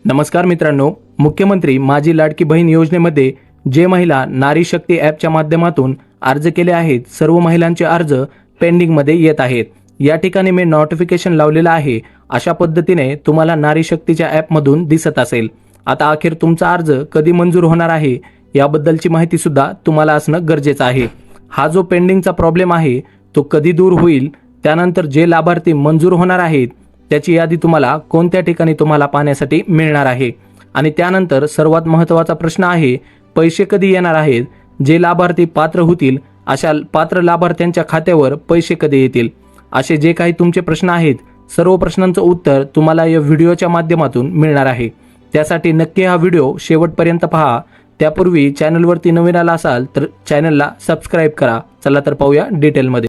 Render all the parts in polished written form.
नमस्कार मित्रांनो, मुख्यमंत्री माझी लाडकी बहीण योजनेमध्ये जे महिला नारी शक्ती ॲपच्या माध्यमातून अर्ज केले आहेत, सर्व महिलांचे अर्ज पेंडिंगमध्ये येत आहेत। या ठिकाणी मी नोटिफिकेशन लावलेला आहे। अशा पद्धतीने तुम्हाला नारी शक्तीच्या ॲपमधून दिसत असेल। आता अखेर तुमचा अर्ज कधी मंजूर होणार आहे याबद्दलची माहिती सुद्धा तुम्हाला असणं गरजेचं आहे। हा जो पेंडिंगचा प्रॉब्लेम आहे तो कधी दूर होईल, त्यानंतर जे लाभार्थी मंजूर होणार आहेत त्याची यादी तुम्हाला कोणत्या ठिकाणी तुम्हाला पाहण्यासाठी मिळणार आहे, आणि त्यानंतर सर्वात महत्त्वाचा प्रश्न आहे पैसे कधी येणार आहेत। जे लाभार्थी पात्र होतील अशा पात्र लाभार्थ्यांच्या खात्यावर पैसे कधी येतील, असे जे काही तुमचे प्रश्न आहेत सर्व प्रश्नांचं उत्तर तुम्हाला या व्हिडिओच्या माध्यमातून मिळणार आहे। त्यासाठी नक्की हा व्हिडिओ शेवटपर्यंत पहा। त्यापूर्वी चॅनलवरती नवीन आला असाल तर चॅनलला सबस्क्राईब करा। चला तर पाहूया डिटेलमध्ये।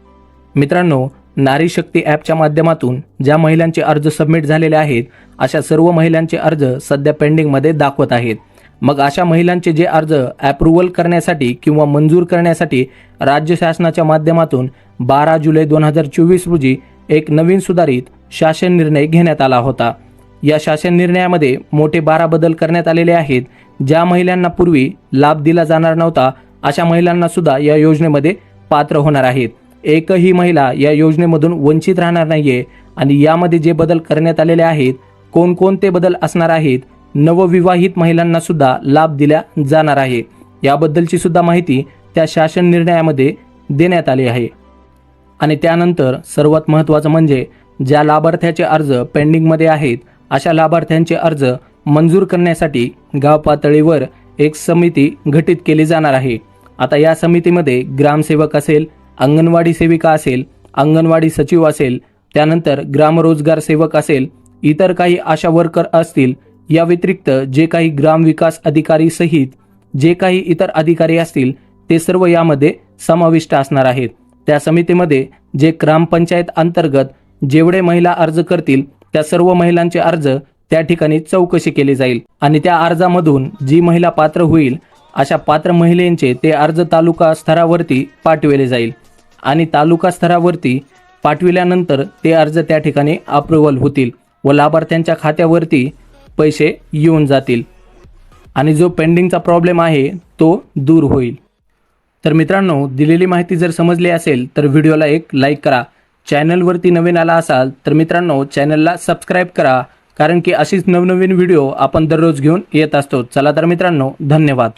मित्रांनो, नारी शक्ती ॲपच्या माध्यमातून ज्या महिलांचे अर्ज सबमिट झालेले आहेत अशा सर्व महिलांचे अर्ज सध्या पेंडिंगमध्ये दाखवत आहेत। मग अशा महिलांचे जे अर्ज अप्रूव्हल करण्यासाठी किंवा मंजूर करण्यासाठी राज्य शासनाच्या माध्यमातून 12 जुलै 2024 रोजी एक नवीन सुधारित शासन निर्णय घेण्यात आला होता। या शासन निर्णयामध्ये मोठे 12 बदल करण्यात आलेले आहेत। ज्या महिलांना पूर्वी लाभ दिला जाणार नव्हता अशा महिलांना सुद्धा या योजनेमध्ये पात्र होणार आहेत। एकही महिला या योजनेमधून वंचित राहणार नाहीये। आणि यामध्ये जे बदल करण्यात आलेले आहेत, कोणकोणते बदल असणार आहेत, नवविवाहित महिलांना सुद्धा लाभ दिला जाणार आहे याबद्दलची सुद्धा माहिती त्या शासन निर्णयामध्ये देण्यात आली आहे। आणि त्यानंतर सर्वात महत्त्वाचं म्हणजे ज्या लाभार्थ्याचे अर्ज पेंडिंगमध्ये आहेत अशा लाभार्थ्यांचे अर्ज मंजूर करण्यासाठी गाव पातळीवर एक समिती गठीत केली जाणार आहे। आता या समितीमध्ये ग्रामसेवक असेल, अंगणवाडी सेविका असेल, अंगणवाडी सचिव असेल, त्यानंतर ग्रामरोजगार सेवक असेल, इतर काही आशा वर्कर असतील, या व्यतिरिक्त जे काही ग्रामविकास अधिकारी सहित जे काही इतर अधिकारी असतील ते सर्व यामध्ये समाविष्ट असणार आहेत। त्या समितीमध्ये जे ग्रामपंचायत अंतर्गत जेवढे महिला अर्ज करतील त्या सर्व महिलांचे अर्ज त्या ठिकाणी चौकशी केली जाईल आणि त्या अर्जामधून जी महिला पात्र होईल अशा पात्र महिलांचे ते अर्ज तालुका स्तरावरती पाठविले जाईल आणि तालुका स्तरावरती पाठविल्यानंतर ते अर्ज त्या ठिकाणी अप्रूव्हल होतील व लाभार्थ्यांच्या खात्यावरती पैसे येऊन जातील आणि जो पेंडिंगचा प्रॉब्लेम आहे तो दूर होईल। तर मित्रांनो, दिलेली माहिती जर समजली असेल तर व्हिडिओला एक लाईक करा। चॅनलवरती नवीन आला असाल तर मित्रांनो चॅनलला सबस्क्राईब करा, कारण की अशीच नवनवीन व्हिडिओ आपण दररोज घेऊन येत असतो। चला तर मित्रांनो, धन्यवाद।